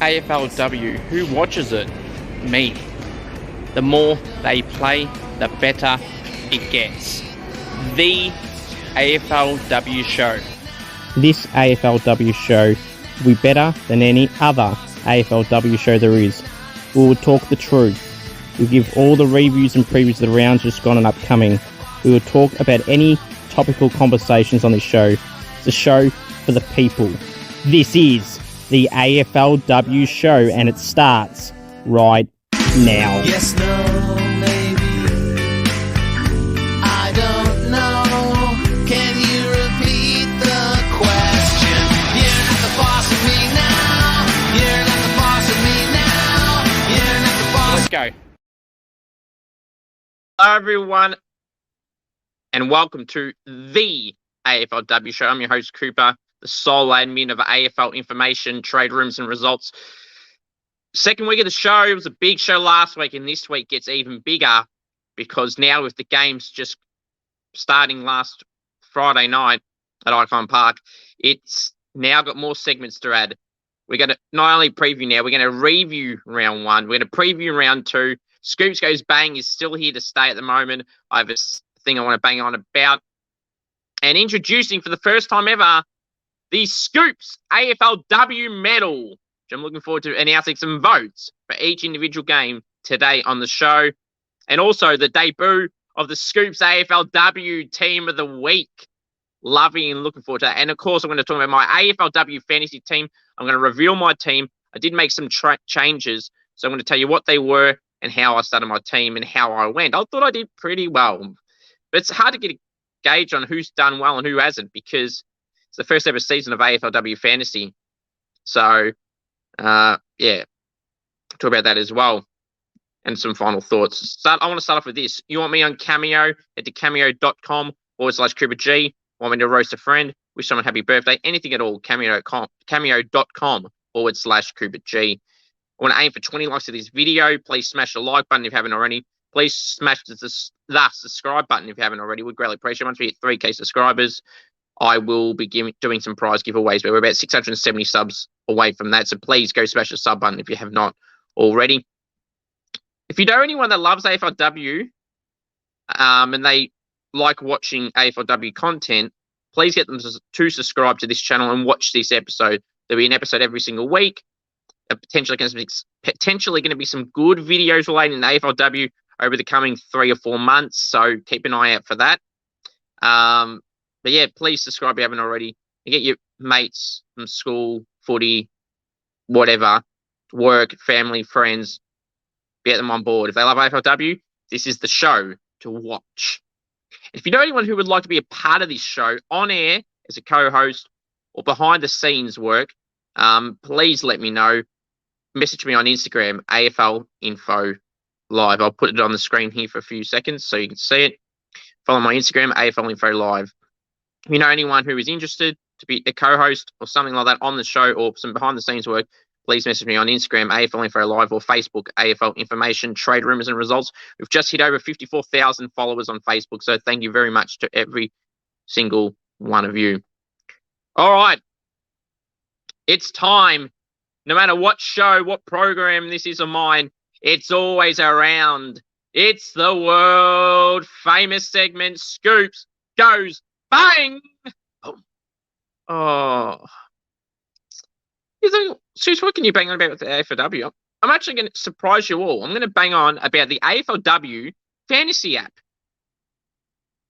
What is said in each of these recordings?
AFLW. Who watches it? Me. The more they play, the better it gets. The AFLW Show. This AFLW show will be better than any other AFLW show there is. We will talk the truth. We'll give all the reviews and previews of the rounds just gone and upcoming. We will talk about any topical conversations on this show. It's a show for the people. This is the AFLW Show, and it starts right now. Yes, no, maybe. I don't know. Can you repeat the question? You're not the boss of me now. You're not the boss of me now. You're not the boss. Let's go. Hello, everyone, and welcome to the AFLW Show. I'm your host, Cooper, the sole admin of AFL information, trade rooms, and results. Second week of the show. It was a big show last week, and this week gets even bigger because now with the games just starting last Friday night at Icon Park, it's now got more segments to add. We're going to not only preview now, we're going to review round one. We're going to preview round two. Scoops Goes Bang is still here to stay at the moment. I have a thing I want to bang on about. And introducing for the first time ever, the Scoops AFLW medal, which I'm looking forward to announcing some votes for each individual game today on the show. And also the debut of the Scoops AFLW Team of the Week. Loving and looking forward to that. And of course, I'm going to talk about my AFLW Fantasy team. I'm going to reveal my team. I did make some changes, so I'm going to tell you what they were and how I started my team and how I went. I thought I did pretty well. But it's hard to get a gauge on who's done well and who hasn't because it's the first ever season of AFLW Fantasy. So, talk about that as well. And some final thoughts. I want to start off with this. You want me on Cameo? Head to cameo.com/Cooper G. Want me to roast a friend? Wish someone happy birthday? Anything at all. Cameo.com/Cooper G. I want to aim for 20 likes of this video. Please smash the like button if you haven't already. Please smash the subscribe button if you haven't already. We'd greatly appreciate it. Once we hit 3K subscribers, I will be doing some prize giveaways, but we're about 670 subs away from that. So please go smash the sub button if you have not already. If you know anyone that loves AFLW and they like watching AFLW content, please get them to subscribe to this channel and watch this episode. There'll be an episode every single week. Potentially going to be some good videos relating to AFLW over the coming 3 or 4 months. So keep an eye out for that. But yeah, please subscribe if you haven't already. And get your mates from school, footy, whatever, work, family, friends, get them on board. If they love AFLW, this is the show to watch. If you know anyone who would like to be a part of this show on air as a co-host or behind the scenes work, please let me know. Message me on Instagram, AFL Info Live. I'll put it on the screen here for a few seconds so you can see it. Follow my Instagram, AFL Info Live. If you know anyone who is interested to be a co-host or something like that on the show or some behind-the-scenes work, please message me on Instagram, AFL Info Live, or Facebook, AFL Information, Trade Rumors and Results. We've just hit over 54,000 followers on Facebook, so thank you very much to every single one of you. All right. It's time. No matter what show, what program this is of mine, it's always around. It's the world famous segment, Scoops Goes Bang! Oh. You think, Scoops, what can you bang on about with the AFLW? I'm actually going to surprise you all. I'm going to bang on about the AFLW Fantasy app.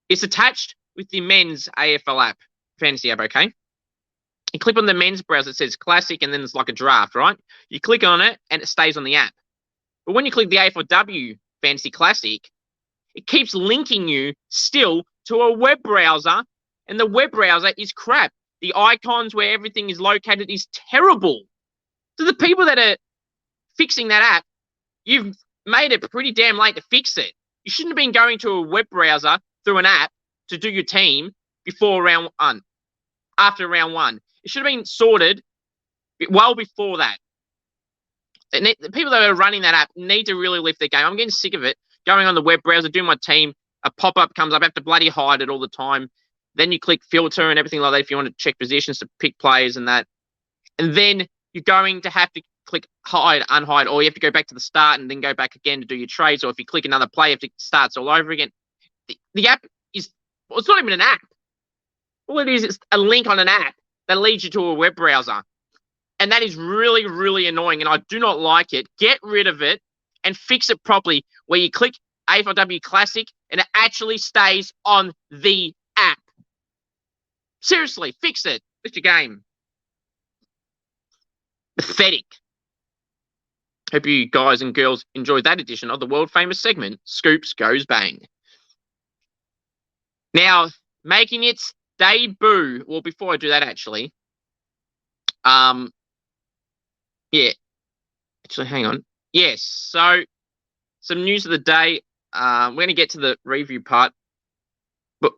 It's attached with the men's AFL app, Fantasy app, okay? You click on the men's browser, it says classic, and then there's like a draft, right? You click on it, and it stays on the app. But when you click the AFLW Fantasy Classic, it keeps linking you still to a web browser, and the web browser is crap. The icons where everything is located is terrible. So the people that are fixing that app, you've made it pretty damn late to fix it. You shouldn't have been going to a web browser through an app to do your team before round one, after round one. It should have been sorted well before that. The people that are running that app need to really lift their game. I'm getting sick of it. Going on the web browser, doing my team, a pop-up comes up, I have to bloody hide it all the time. Then you click filter and everything like that if you want to check positions to pick players and that. And then you're going to have to click hide, unhide, or you have to go back to the start and then go back again to do your trades. Or if you click another play, you have to start all over again. The app is, well, it's not even an app. All it is a link on an app that leads you to a web browser. And that is really, really annoying, and I do not like it. Get rid of it and fix it properly, where you click AFLW Classic and it actually stays on the app. Seriously, fix it. Fix your game. Pathetic. Hope you guys and girls enjoyed that edition of the world-famous segment, Scoops Goes Bang. Now, making its debut, well, before I do that, actually, yeah, actually, hang on. Yes, so some news of the day. We're going to get to the review part, but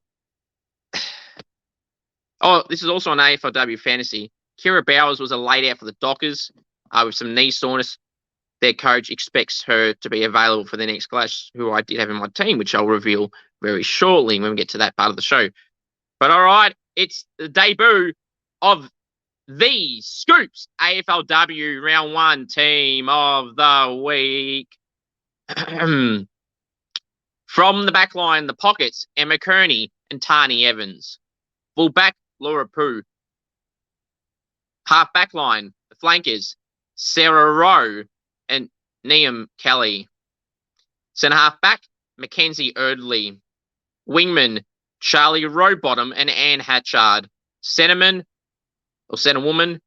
this is also on AFLW Fantasy. Kira Bowers was a laid out for the Dockers with some knee soreness. Their coach expects her to be available for the next clash, who I did have in my team, which I'll reveal very shortly when we get to that part of the show. But all right, it's the debut of the Scoops AFLW Round 1 Team of the Week. From the back line, the pockets, Emma Kearney and Tani Evans. Full back, Laura Pooh. Half back line, the flankers, Sarah Rowe and Niamh Kelly. Centre half back, Mackenzie Erdley. Wingman, Charlie Rowbottom and Anne Hatchard. Centreman, or centre woman,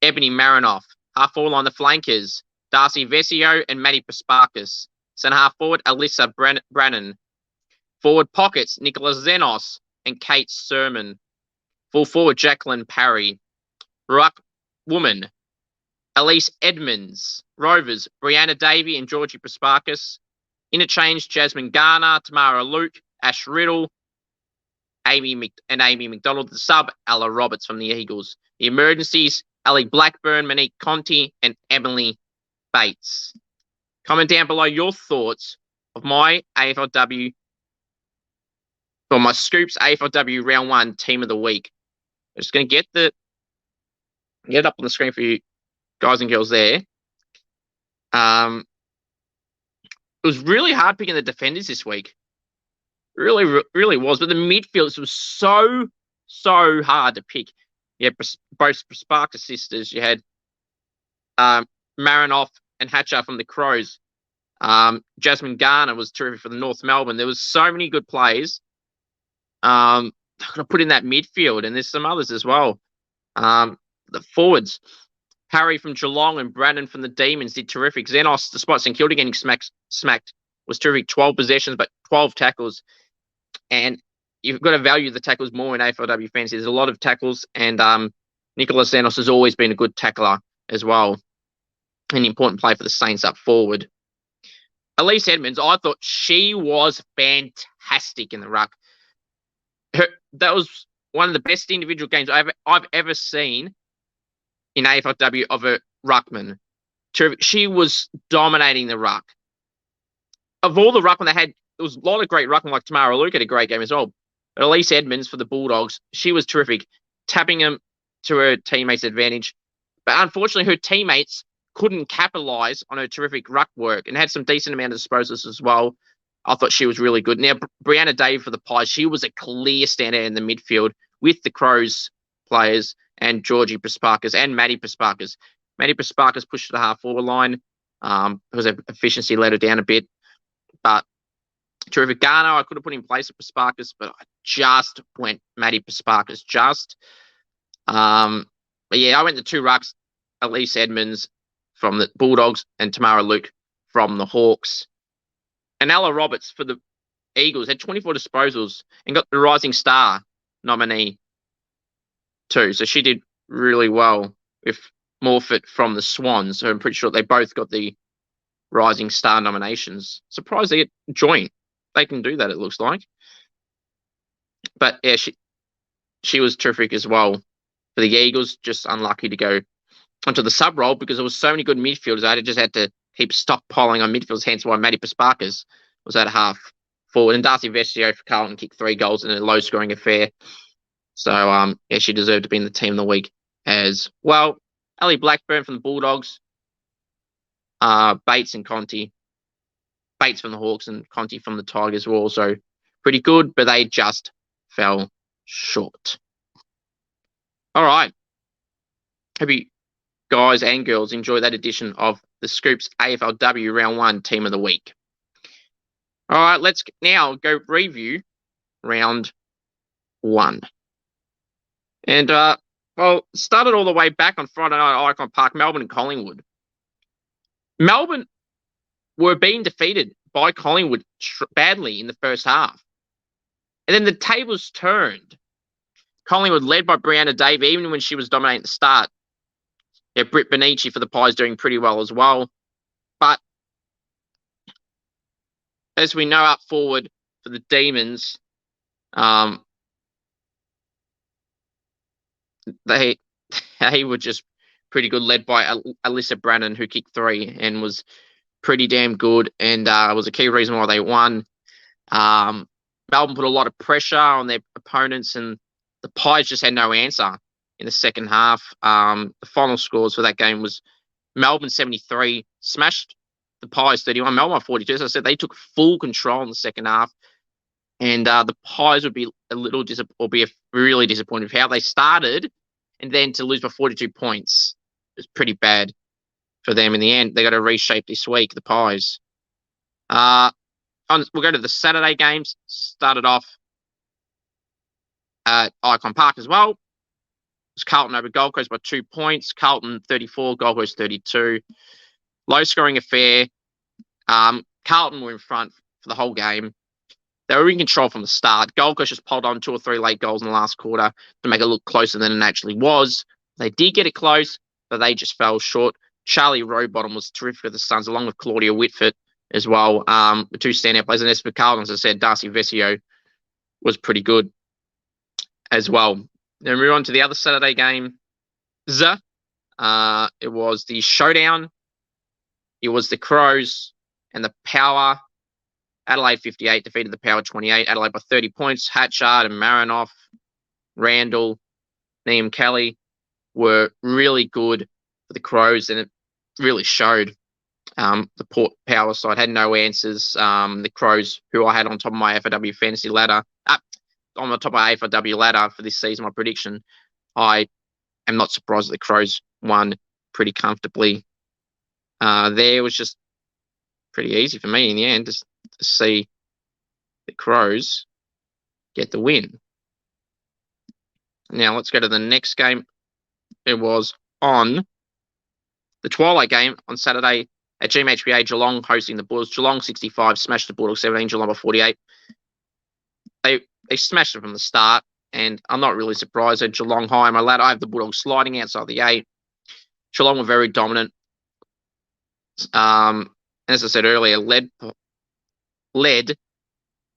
Ebony Marinoff. Half forward line, the flankers, Darcy Vesio and Maddie Pasparkas. Centre half forward, Alyssa Brannan. Forward pockets, Nicola Zenos and Kate Sermon. Full forward, Jacqueline Parry. Ruck woman, Elise Edmonds. Rovers, Brianna Davey and Georgie Pasparkas. Interchange, Jasmine Garner, Tamara Luke, Ash Riddle, Amy McDonald. The sub, Ella Roberts from the Eagles. The emergencies, Ali Blackburn, Monique Conti, and Emily Bates. Comment down below your thoughts of my AFLW, or my Scoops AFLW Round 1 Team of the Week. I'm just going to get it up on the screen for you guys and girls there. It was really hard picking the defenders this week. Really, really was. But the midfielders was so hard to pick. You had both Pasparkas sisters. You had Marinoff and Hatcher from the Crows. Jasmine Garner was terrific for the North Melbourne. There was so many good players. I'm going to put in that midfield, and there's some others as well. The forwards, Harry from Geelong and Brandon from the Demons did terrific. Zenos, despite St Kilda getting smacked, was terrific. 12 possessions, but 12 tackles. And you've got to value the tackles more in AFLW Fantasy. There's a lot of tackles, and Nicola Zenos has always been a good tackler as well. An important play for the Saints up forward. Elise Edmonds, I thought she was fantastic in the ruck. That was one of the best individual games I've ever seen in AFLW of a ruckman. She was dominating the ruck. Of all the ruckmen they had, there was a lot of great ruckmen, like Tamara Luke had a great game as well. But Elise Edmonds for the Bulldogs, she was terrific, tapping them to her teammates' advantage. But unfortunately, her teammates couldn't capitalise on her terrific ruck work and had some decent amount of disposals as well. I thought she was really good. Now, Brianna Dave for the Pies, she was a clear standout in the midfield with the Crows players and Georgie Pasparkas and Maddie Pasparkas. Maddie Pasparkas pushed to the half-forward line because her efficiency let her down a bit. But terrific. Garner, I could have put in place of Pasparkas, but I just went Maddie Pasparkas just. But yeah, I went the two rucks, Elise Edmonds from the Bulldogs and Tamara Luke from the Hawks. And Ella Roberts for the Eagles had 24 disposals and got the Rising Star nominee too. So she did really well with Morfitt from the Swans. So I'm pretty sure they both got the Rising Star nominations. Surprised they get joint. They can do that, it looks like. But yeah, she was terrific as well for the Eagles. Just unlucky to go onto the sub role because there was so many good midfielders. I just had to keep stockpiling on midfielders, hence why Maddie Pasparkas was at half forward. And Darcy Vesio for Carlton kicked 3 goals in a low-scoring affair. So, yeah, she deserved to be in the team of the week as well. Ali Blackburn from the Bulldogs, Bates and Conti. Bates from the Hawks and Conti from the Tigers were also pretty good, but they just fell short. All right. Hope you guys and girls enjoy that edition of the Scoops AFLW Round 1 Team of the Week. All right, let's now go review Round 1. And, started all the way back on Friday night at Icon Park, Melbourne and Collingwood. Melbourne were being defeated by Collingwood badly in the first half. And then the tables turned. Collingwood led by Brianna Davey, even when she was dominating at the start. Yeah, Britt Benici for the Pies doing pretty well as well. But as we know, up forward for the Demons, they were just pretty good, led by Alyssa Brannan, who kicked 3 and was pretty damn good, and was a key reason why they won. Melbourne put a lot of pressure on their opponents, and the Pies just had no answer in the second half. The final scores for that game was Melbourne 73, smashed the Pies 31, Melbourne 42. As I said, they took full control in the second half, and the Pies would be really disappointed with how they started, and then to lose by 42 points is pretty bad for them in the end. They got to reshape this week, the Pies. We'll go to the Saturday games. Started off at Icon Park as well. It was Carlton over Gold Coast by 2 points. Carlton 34, Gold Coast 32. Low scoring affair. Carlton were in front for the whole game. They were in control from the start. Gold Coast just pulled on 2 or 3 late goals in the last quarter to make it look closer than it actually was. They did get it close, but they just fell short. Charlie Rowbottom was terrific with the Suns, along with Claudia Whitford as well. The 2 standout players. And as for Carlton, as I said, Darcy Vesio was pretty good as well. Then we move on to the other Saturday game. It was the showdown. It was the Crows and the Power. Adelaide 58 defeated the Power 28. Adelaide by 30 points. Hatchard and Marinoff, Randall, Liam Kelly were really good for the Crows, and it really showed. The Port Power side had no answers. The Crows, who I had on top of my AFLW Fantasy ladder, on the top of my AFLW ladder for this season, my prediction, I am not surprised that the Crows won pretty comfortably. There was just pretty easy for me in the end to see the Crows get the win. Now let's go to the next game. It was on the twilight game on Saturday at GMHBA, Geelong hosting the Bulldogs. Geelong 65 smashed the Bulldogs 17, Geelong by 48. They smashed it from the start, and I'm not really surprised at Geelong high on my ladder. I have the Bulldogs sliding outside the 8. Geelong were very dominant. As I said earlier, led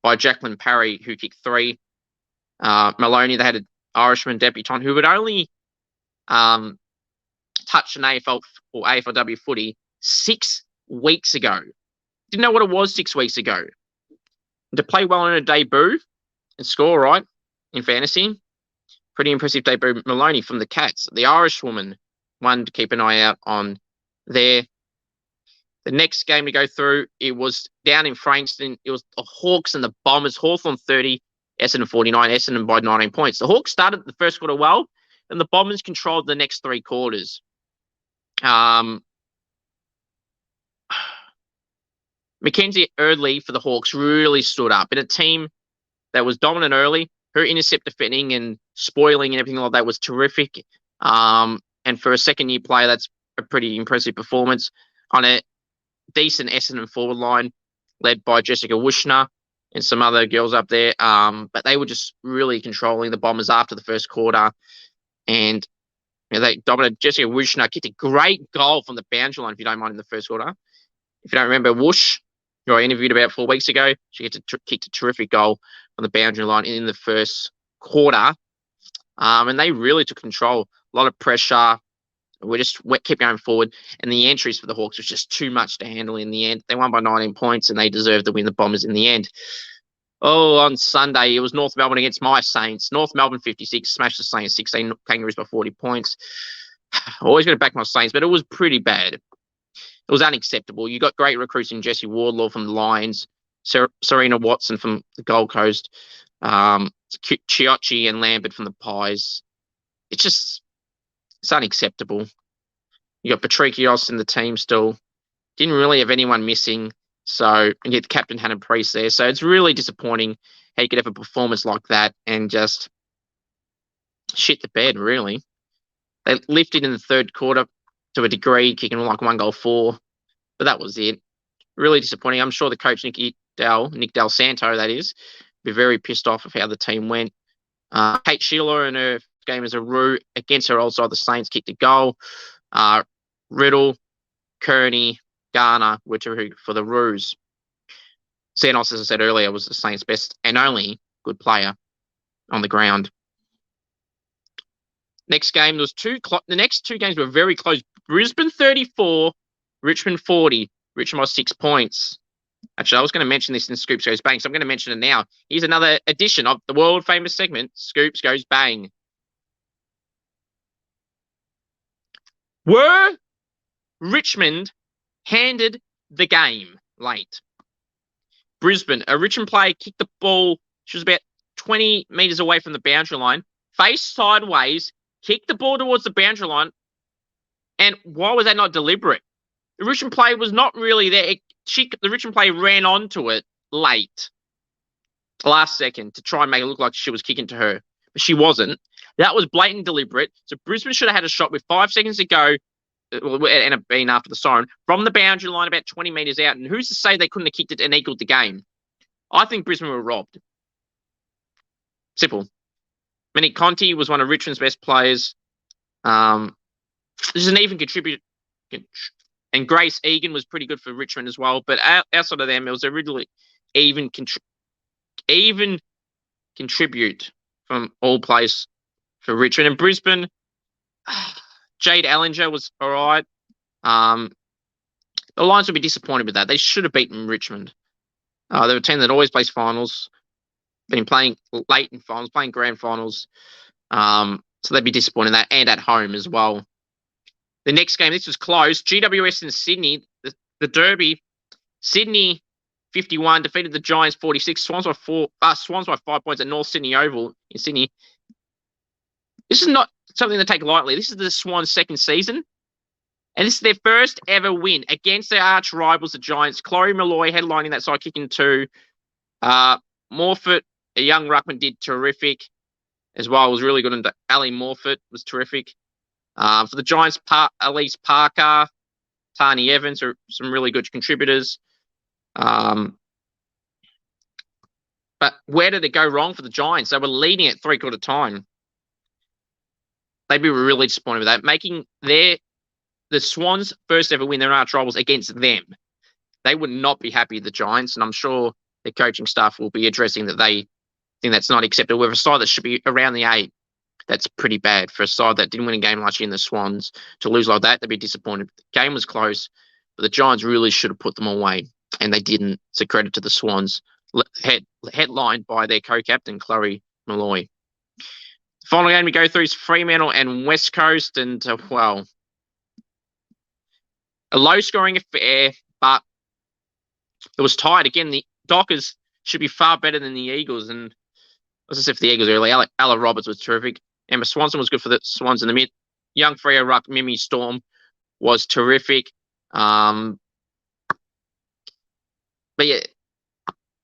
by Jacqueline Parry, who kicked 3. Maloney, they had an Irishman debutant who had only touched an AFL or AFLW footy 6 weeks ago. Didn't know what it was 6 weeks ago. And to play well in a debut and score right in fantasy, pretty impressive debut. Maloney from the Cats, the Irish woman, one to keep an eye out on there. The next game to go through, it was down in Frankston. It was the Hawks and the Bombers. Hawthorn 30, Essendon 49, Essendon by 19 points. The Hawks started the first quarter well, and the Bombers controlled the next 3 quarters. Mackenzie Erdley for the Hawks really stood up. In a team that was dominant early, her intercept defending and spoiling and everything like that was terrific. And for a second-year player, that's a pretty impressive performance on a decent Essendon forward line led by Jessica Wushner and some other girls up there. But they were just really controlling the Bombers after the first quarter. And they dominated. Jessica Wushner kicked a great goal from the boundary line, if you don't mind, in the first quarter. If you don't remember Woosh, who I interviewed about 4 weeks ago, she kicked a terrific goal on the boundary line in the first quarter. And they really took control. A lot of pressure. We just kept going forward. And the entries for the Hawks was just too much to handle in the end. They won by 19 points, and they deserved to win the Bombers in the end. Oh, on Sunday, it was North Melbourne against my Saints. North Melbourne 56, smashed the Saints 16, Kangaroos by 40 points. Always going to back my Saints, but it was pretty bad. It was unacceptable. You got great recruits in Jesse Wardlaw from the Lions, Serena Watson from the Gold Coast, Chiocci and Lambert from the Pies. It's unacceptable. You got Patricios in the team still. Didn't really have anyone missing. So, and yet the captain had a Priest there. So it's really disappointing how you could have a performance like that and just shit the bed, really. They lifted in the third quarter to a degree, kicking like 1-4, but that was it. Really disappointing. I'm sure the coach, Nick Del Santo, that is, be very pissed off of how the team went. Kate Sheila in her game as a Roo against her old side, the Saints, kicked a goal. Riddle, Kearney, Garner were for the Roos. Xenos, as I said earlier, was the Saints' best and only good player on the ground. Next game, the next two games were very close. Brisbane 34, Richmond 40. Richmond was 6 points. Actually, I was going to mention this in Scoops Goes Bang, so I'm going to mention it now. Here's another edition of the world-famous segment, Scoops Goes Bang. Were Richmond handed the game late? Brisbane, a Richmond player kicked the ball. She was about 20 metres away from the boundary line, faced sideways, kicked the ball towards the boundary line, and why was that not deliberate? The Richmond player was not really there. The Richmond player ran onto it late, last second, to try and make it look like she was kicking to her, but she wasn't. That was blatant deliberate. So Brisbane should have had a shot with 5 seconds to go, and it being after the siren, from the boundary line about 20 metres out. And who's to say they couldn't have kicked it and equaled the game? I think Brisbane were robbed. Simple. Manny Conti was one of Richmond's best players. This is an even contributor. And Grace Egan was pretty good for Richmond as well. But outside of them, it was a really even contribute from all players for Richmond. And Brisbane, Jade Ellinger was all right. The Lions would be disappointed with that. They should have beaten Richmond. They're a team that always plays finals, been playing late in finals, playing grand finals. So they'd be disappointed in that, and at home as well. The next game, this was close. GWS in Sydney, the Derby. Sydney 51 defeated the Giants 46. Swans by 5 points at North Sydney Oval in Sydney. This is not something to take lightly. This is the Swans' second season, and this is their first ever win against their arch rivals, the Giants. Chloe Malloy headlining that side, kicking 2. Morfitt, a young ruckman, did terrific as well. It was really good. And Ali Morfitt was terrific. For the Giants, Elise Parker, Tani Evans are some really good contributors. But where did it go wrong for the Giants? They were leading at 3/4 time. They'd be really disappointed with that, making the Swans' first ever win their arch rivals against them. They would not be happy, the Giants, and I'm sure their coaching staff will be addressing that they think that's not acceptable. With a side that should be around the 8, that's pretty bad for a side that didn't win a game last year in the Swans. To lose like that, they'd be disappointed. The game was close, but the Giants really should have put them away, and they didn't. It's a credit to the Swans, headlined by their co-captain, Chloe Malloy. The final game we go through is Fremantle and West Coast, and, well, a low-scoring affair, but it was tied. Again, the Dockers should be far better than the Eagles, and as I said for the Eagles earlier, Ella Roberts was terrific. Emma Swanson was good for the Swans in the mid. Young Freo ruck Mimi Storm was terrific. But yeah,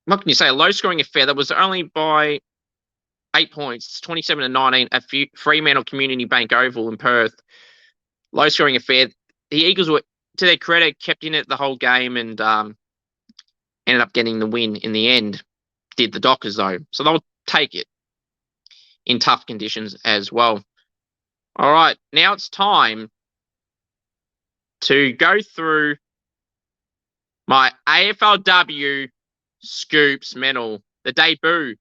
what can you say? A low-scoring affair that was only by 8 points, 27-19 at Fremantle Community Bank Oval in Perth. Low-scoring affair. The Eagles were, to their credit, kept in it the whole game and ended up getting the win in the end. Did the Dockers, though. So they'll take it in tough conditions as well. All right, now it's time to go through my AFLW Scoops medal, the debut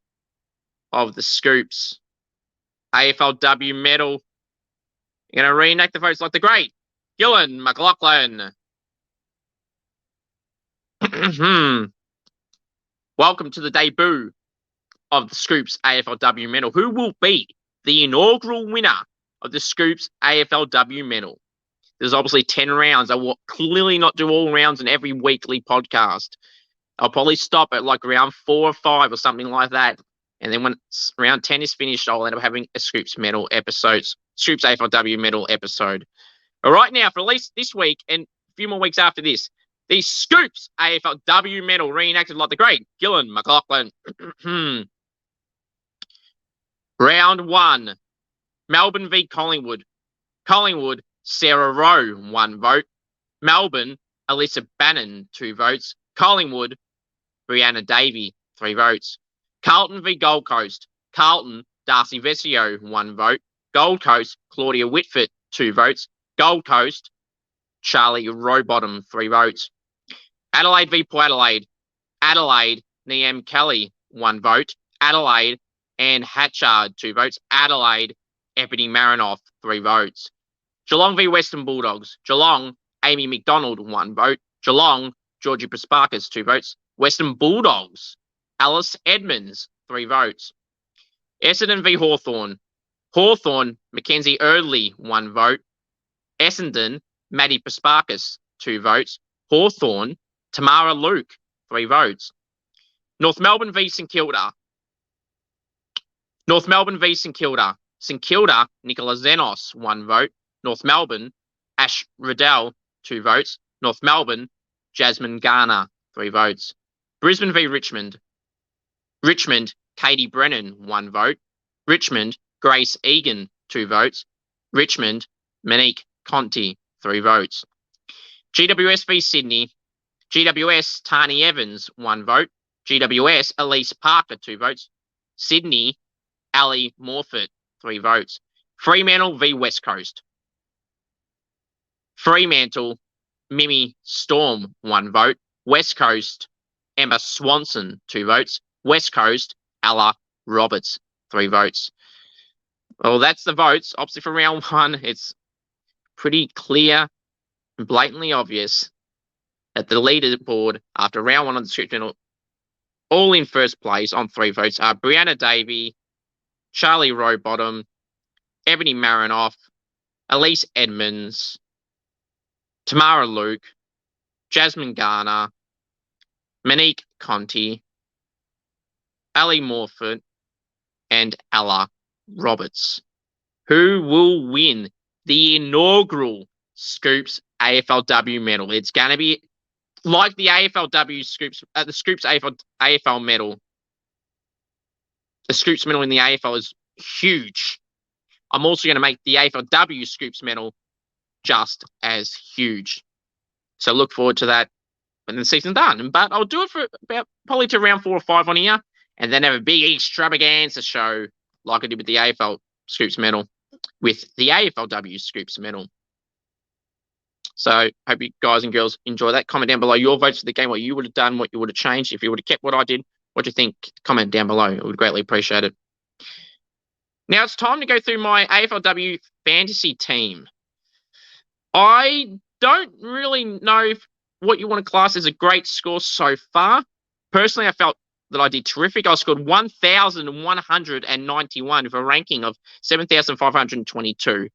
of the Scoops AFLW medal. You're going to reenact the votes like the great Gillan McLaughlin. Welcome to the debut of the Scoops AFLW medal. Who will be the inaugural winner of the Scoops AFLW medal? There's obviously 10 rounds. I will clearly not do all rounds in every weekly podcast. I'll probably stop at like round 4 or 5 or something like that. And then when round 10 is finished, I'll end up having a Scoops Medal episode, Scoops AFLW Medal episode. But right now, for at least this week and a few more weeks after this, the Scoops AFLW Medal reenacted like the great Gillan McLaughlin. Round 1, Melbourne v Collingwood. Collingwood, Sarah Rowe, 1 vote. Melbourne, Alyssa Bannon, 2 votes. Collingwood, Brianna Davey, 3 votes. Carlton v Gold Coast. Carlton, Darcy Vesio, 1 vote. Gold Coast, Claudia Whitford, 2 votes. Gold Coast, Charlie Rowbottom, 3 votes. Adelaide v Port Adelaide. Adelaide, Niam Kelly, 1 vote. Adelaide, Anne Hatchard, 2 votes. Adelaide, Ebony Marinoff, 3 votes. Geelong v Western Bulldogs. Geelong, Amy McDonald, 1 vote. Geelong, Georgie Prasparkas, 2 votes. Western Bulldogs, Alice Edmonds, 3 votes. Essendon v Hawthorn. Hawthorn, Mackenzie Eardley, 1 vote. Essendon, Maddie Prasparkas, 2 votes. Hawthorn, Tamara Luke, 3 votes. North Melbourne v St Kilda. North Melbourne v St Kilda. St Kilda, Nicola Zenos, 1 vote. North Melbourne, Ash Riddell, 2 votes. North Melbourne, Jasmine Garner, 3 votes. Brisbane v Richmond. Richmond, Katie Brennan, 1 vote. Richmond, Grace Egan, 2 votes. Richmond, Monique Conti, 3 votes. GWS v Sydney. GWS, Tani Evans, 1 vote. GWS, Elise Parker, 2 votes. Sydney, Ali Morford, 3 votes. Fremantle v West Coast. Fremantle, Mimi Storm, 1 vote. West Coast, Emma Swanson, 2 votes. West Coast, Ella Roberts, 3 votes. Well, that's the votes. Obviously, for round 1, it's pretty clear and blatantly obvious that the leaderboard after round 1 on the Script Channel, all in first place on 3 votes, are Brianna Davey, Charlie Rowbottom, Ebony Marinoff, Elise Edmonds, Tamara Luke, Jasmine Garner, Monique Conti, Ali Morford, and Ella Roberts. Who will win the inaugural Scoops AFLW medal? It's going to be like the AFLW Scoops, the Scoops AFL medal. The Scoops medal in the AFL is huge. I'm also going to make the AFLW Scoops medal just as huge. So look forward to that when the season's done. But I'll do it for about probably to round 4 or 5 on here, and then have a big extravaganza show like I did with the AFL Scoops medal with the AFLW Scoops medal. So hope you guys and girls enjoy that. Comment down below your votes for the game, what you would have done, what you would have changed. If you would have kept what I did, what do you think? Comment down below. I would greatly appreciate it. Now it's time to go through my AFLW fantasy team. I don't really know what you want to class as a great score so far. Personally, I felt that I did terrific. I scored 1,191 with a ranking of 7,522.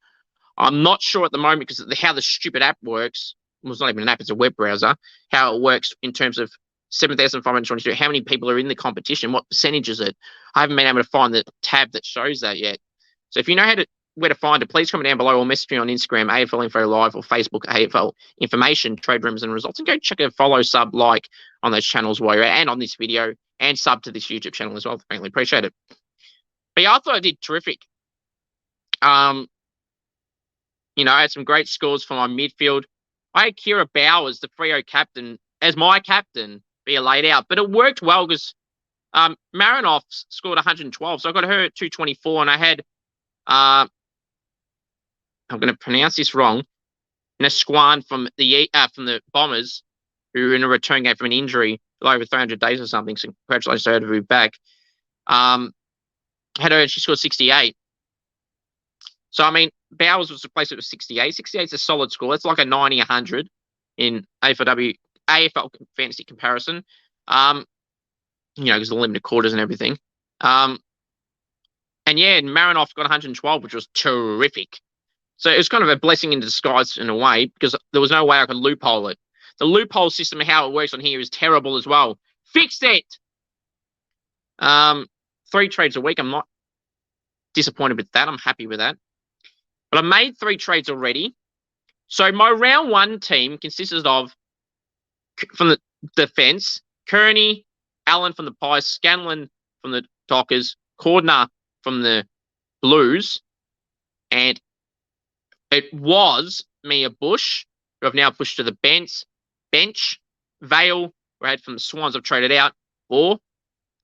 I'm not sure at the moment because of how the stupid app works. Well, it's not even an app, it's a web browser. How it works in terms of 7,522. How many people are in the competition? What percentage is it? I haven't been able to find the tab that shows that yet. So if you know where to find it, please comment down below or message me on Instagram, AFL Info Live, or Facebook, AFL Information, Trade Rumors and Results. And go check a follow, sub, like on those channels while you're at, and on this video, and sub to this YouTube channel as well. I really appreciate it. But yeah, I thought I did terrific. I had some great scores for my midfield. I had Kira Bowers, the Freo captain, as my captain, be laid out. But it worked well because Marinoff scored 112. So I got her at 224, and I had, I'm going to pronounce this wrong, Nasquan from the Bombers, who were in a return game from an injury over 300 days or something. So congratulations to her to move back. Had her, and she scored 68. So, I mean, Bowers was replaced with 68. 68 is a solid score. It's like a 90, 100 in AFL fantasy comparison. Because the limited quarters and everything. And Marinoff got 112, which was terrific. So it was kind of a blessing in disguise in a way, because there was no way I could loophole it. The loophole system and how it works on here is terrible as well. Fix it! 3 trades a week. I'm not disappointed with that. I'm happy with that. But I made 3 trades already. So my round 1 team consisted of, from the defense, Kearney, Allen from the Pies, Scanlon from the Dockers, Cordner from the Blues, and it was Mia Bush, who I've now pushed to the bench. Vale, who I had from the Swans, I've traded out for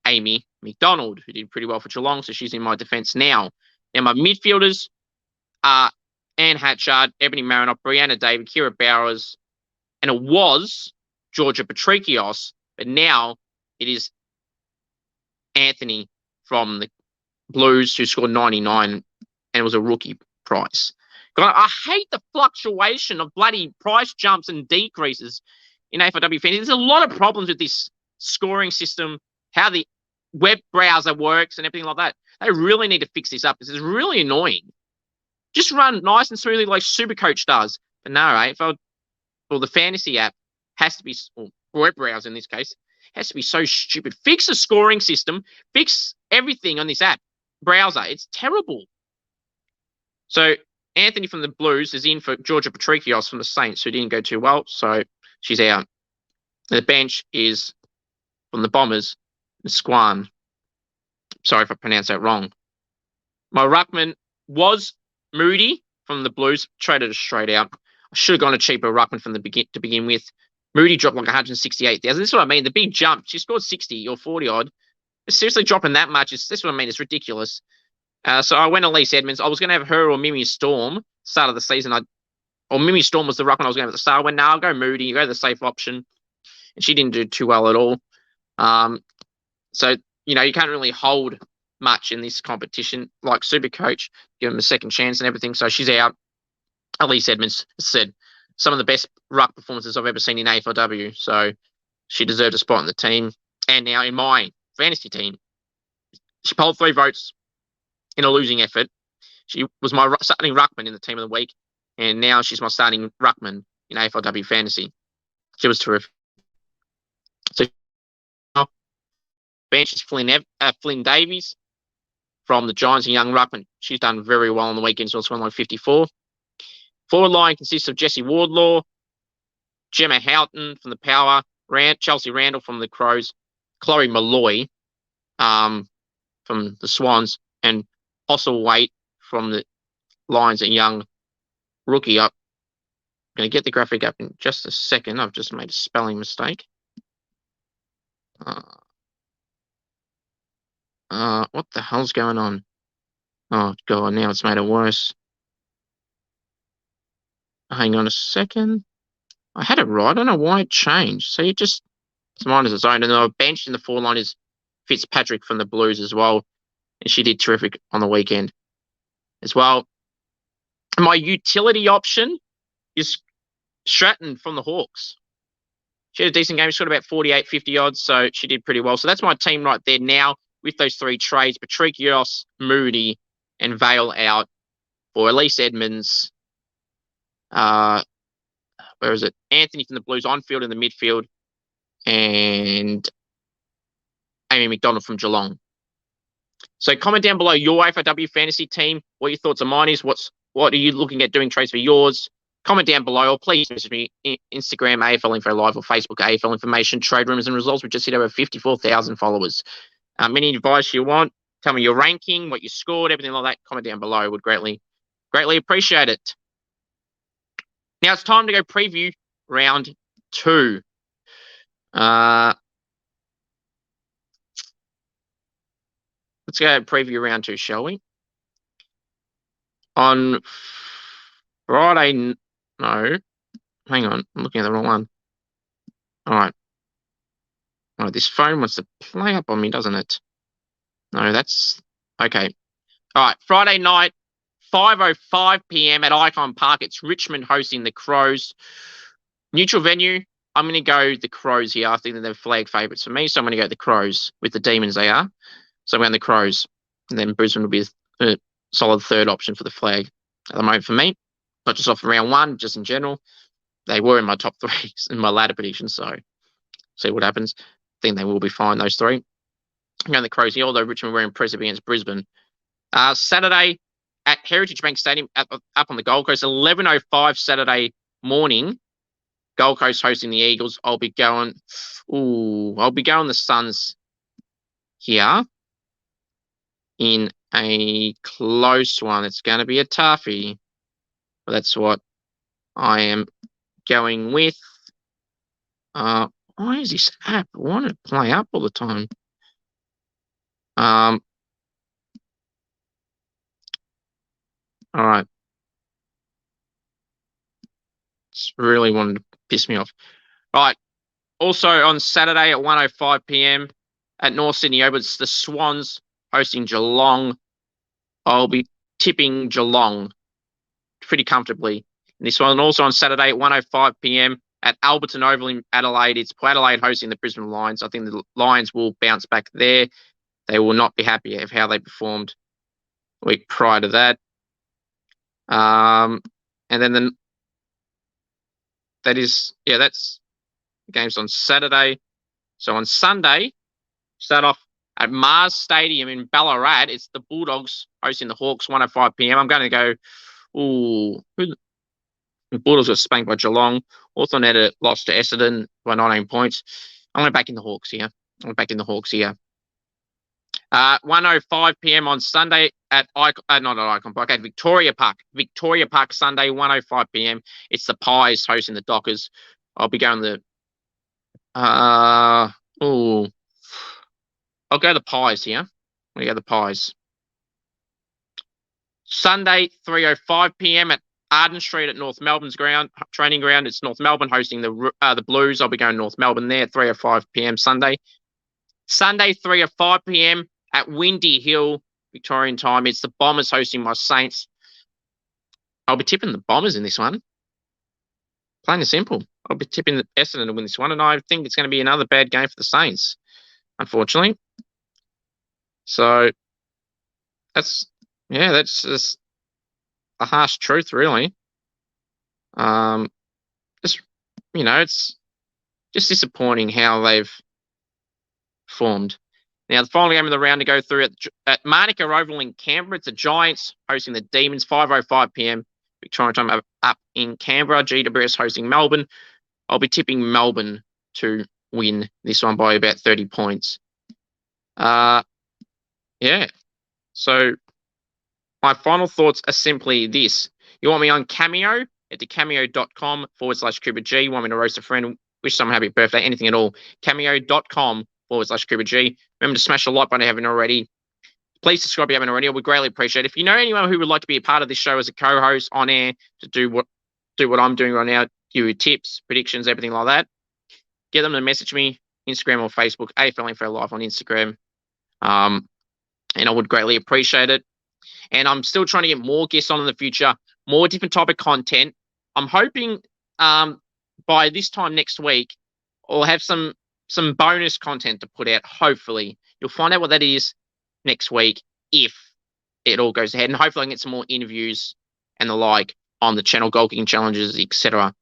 Amy McDonald, who did pretty well for Geelong, so she's in my defence now. Now my midfielders are Anne Hatchard, Ebony Marinoff, Brianna David, Kira Bowers, and it was Georgia Patrikios, but now it is Anthony from the Blues, who scored 99 and it was a rookie price. God, I hate the fluctuation of bloody price jumps and decreases in AFLW Fantasy. There's a lot of problems with this scoring system, how the web browser works and everything like that. They really need to fix this up. This is really annoying. Just run nice and smoothly like Supercoach does. But no, the fantasy app has to be, or web browser in this case, has to be so stupid. Fix the scoring system. Fix everything on this app browser. It's terrible. So Anthony from the Blues is in for Georgia Patrikios from the Saints, who didn't go too well, so she's out. The bench is from the Bombers, Squan. Sorry if I pronounced that wrong. My ruckman was Moody from the Blues, traded her straight out. I should have gone a cheaper ruckman from the to begin with. Moody dropped like 168,000. This is what I mean. The big jump. She scored 60 or 40 odd. Seriously, dropping that much this is what I mean. It's ridiculous. So I went Elise Edmonds. I was going to have her or Mimi Storm start of the season. Or Mimi Storm was the ruckman I was going to have at the start. I went, no, I'll go Moody. Go the safe option. And she didn't do too well at all. So, you can't really hold much in this competition. Like Supercoach, give them a second chance and everything. So she's out. Elise Edmonds said some of the best ruck performances I've ever seen in AFLW. So she deserved a spot in the team. And now in my fantasy team, she polled 3 votes in a losing effort. She was my starting ruckman in the team of the week, and now she's my starting ruckman in AFLW Fantasy. She was terrific. So bench is Flynn Davies from the Giants, a young ruckman. She's done very well on the weekend. She's also won like 54. Forward line consists of Jessie Wardlaw, Gemma Houghton from the Power, Chelsea Randall from the Crows, Chloe Malloy from the Swans, and Hossel Waite from the Lions, a young rookie. I'm going to get the graphic up in just a second. I've just made a spelling mistake. What the hell's going on? Oh, God, now it's made it worse. Hang on a second. I had it right. I don't know why it changed. So it's mine is its own. And the bench in the 4 line is Fitzpatrick from the Blues as well. And she did terrific on the weekend as well. My utility option is Stratton from the Hawks. She had a decent game. She got about 48, 50 odds, so she did pretty well. So that's my team right there now with those 3 trades. Patrikios, Moody, and Vale out for Elise Edmonds. Where is it? Anthony from the Blues on field in the midfield, and Amy McDonald from Geelong. So comment down below your AFLW fantasy team, what your thoughts on mine is. What are you looking at doing trades for yours? Comment down below, or please message me Instagram, AFL Info Live, or Facebook, AFL Information, Trade Rumors and Results. We just hit over 54,000 followers. Any advice you want, tell me your ranking, what you scored, everything like that. Comment down below. Would greatly appreciate it. Now it's time to go preview round 2. Let's go preview round 2, shall we? On Friday, no, hang on, I'm looking at the wrong one. All right. This phone wants to play up on me, doesn't it? No, that's okay. All right, Friday night, 5:05 p.m. at Icon Park. It's Richmond hosting the Crows. Neutral venue. I'm going to go the Crows here. I think that they're flag favourites for me, so I'm going to go the Crows with the Demons they are. So I'm going the Crows, and then Brisbane will be a solid third option for the flag at the moment for me. not just off round one, just in general. They were in my top three in my ladder predictions, so see what happens. I think they will be fine, those three. I'm going the Crows, although Richmond were impressive against Brisbane. Saturday at Heritage Bank Stadium up on the Gold Coast, 11:05 Saturday morning. Gold Coast hosting the Eagles. I'll be going the Suns here in a close one. It's going to be a toughie. But that's what I am going with. Why is this app? I want to play up all the time. All right. It's really wanted to piss me off. All right. Also on Saturday at 1:05 p.m. at North Sydney Oval, it's the Swans hosting Geelong. I'll be tipping Geelong pretty comfortably in this one. And also on Saturday at 1:05 p.m. at Alberton Oval in Adelaide, it's Port Adelaide hosting the Brisbane Lions. I think the Lions will bounce back there. They will not be happy of how they performed the week prior to that. And then that's the games on Saturday. So on Sunday, start off at Mars Stadium in Ballarat. It's the Bulldogs hosting the Hawks, 1:05 p.m. I'm going to go, the Bulldogs got spanked by Geelong. Hawthorn had a loss to Essendon by 19 points. I'm going to back in the Hawks here. 1:05 p.m. on Sunday at Victoria Park. Victoria Park Sunday, 1:05 p.m. It's the Pies hosting the Dockers. I'll be going I'll go the Pies here. We go the Pies. Sunday, 3:05 p.m. at Arden Street at North Melbourne's training ground. It's North Melbourne hosting the Blues. I'll be going North Melbourne there, 3:05 p.m. Sunday. Sunday, 3:05 p.m. at Windy Hill, Victorian time. It's the Bombers hosting my Saints. I'll be tipping the Bombers in this one. Plain and simple. I'll be tipping the Essendon to win this one, and I think it's going to be another bad game for the Saints, unfortunately. So that's just a harsh truth, really. It's just disappointing how they've formed. Now, the final game of the round to go through at Manuka Oval in Canberra. It's the Giants hosting the Demons, 5:05 p.m. Victorian time up in Canberra. GWS hosting Melbourne. I'll be tipping Melbourne to win this one by about 30 points. So my final thoughts are simply this. You want me on Cameo? Head to cameo.com/CooperG. You want me to roast a friend, wish someone happy birthday, anything at all. Cameo.com/CooperG. Remember to smash the like button if you haven't already. Please subscribe if you haven't already. I would greatly appreciate it. If you know anyone who would like to be a part of this show as a co-host on air to do what I'm doing right now, give you tips, predictions, everything like that, get them to message me, Instagram or Facebook, AFLW Live on Instagram. And I would greatly appreciate it. And I'm still trying to get more guests on in the future, more different type of content. I'm hoping by this time next week, I'll have some bonus content to put out, hopefully. You'll find out what that is next week if it all goes ahead. And hopefully I can get some more interviews and the like on the channel, goal kicking challenges, etc.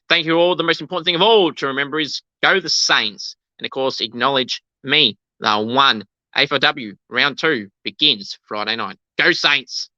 Thank you all. The most important thing of all to remember is go the Saints. And, of course, acknowledge me, the one. AFLW Round 2 begins Friday night. Go Saints!